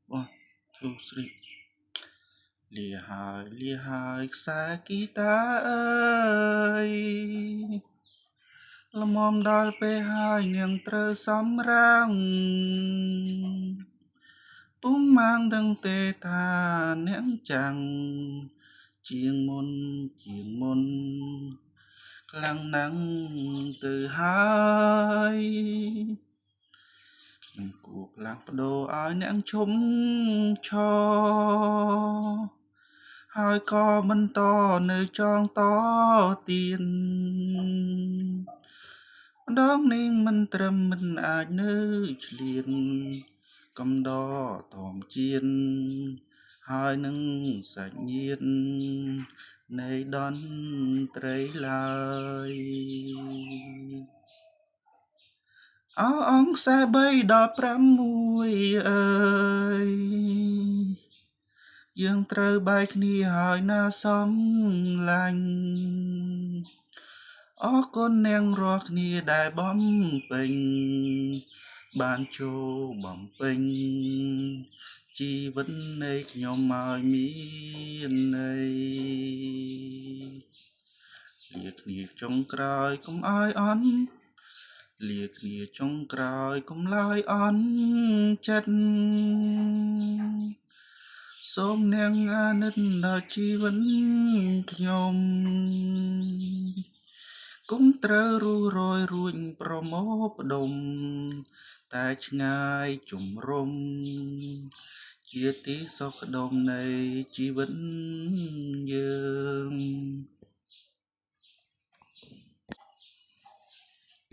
One, two, three. លាហើយខ្សែហ្គីតាអើយល្មមដល់ពេលហើយនាងត្រូវសម្រាំងពុំម៉ាងដឹងទេថានាងចាំងជាងមុនខ្លាំងណាស់ទៅហើយនឹងគួរផ្លាស់ប្ដូរឲ្យអ្នកឈុំឆហើយក៏បន្តនៅចងតទៀតម្ដងនេះមិនត្រឹមមិនអាចនៅឆ្លៀនកំដរធម្មជាតិហើយនឹងសាច់ញាតិនៃតន្ត្រីឡើយអោអង្គខ្សែ3ដល់6អើយយើងត្រូវបែកគ្នាហើយណាសំឡាញ់អរគុណនាងរាល់គ្នាដែលបំពេញបានចូលបំពេញជីវិតនៃខ្ញុំឲ្យមានន័យលាគ្នាចុងក្រោយកុំឲ្យអន់លាគ្នាចុងក្រោយកុំឡើយអន់ចិត្តសូមនាងអាណិតដល់ជីវិតខ្ញុំគុំត្រូវរស់រយរួចប្រមោផ្ដុំតែឆ្ងាយជំរំជាទីសុខដុមនៃជីវិតយើង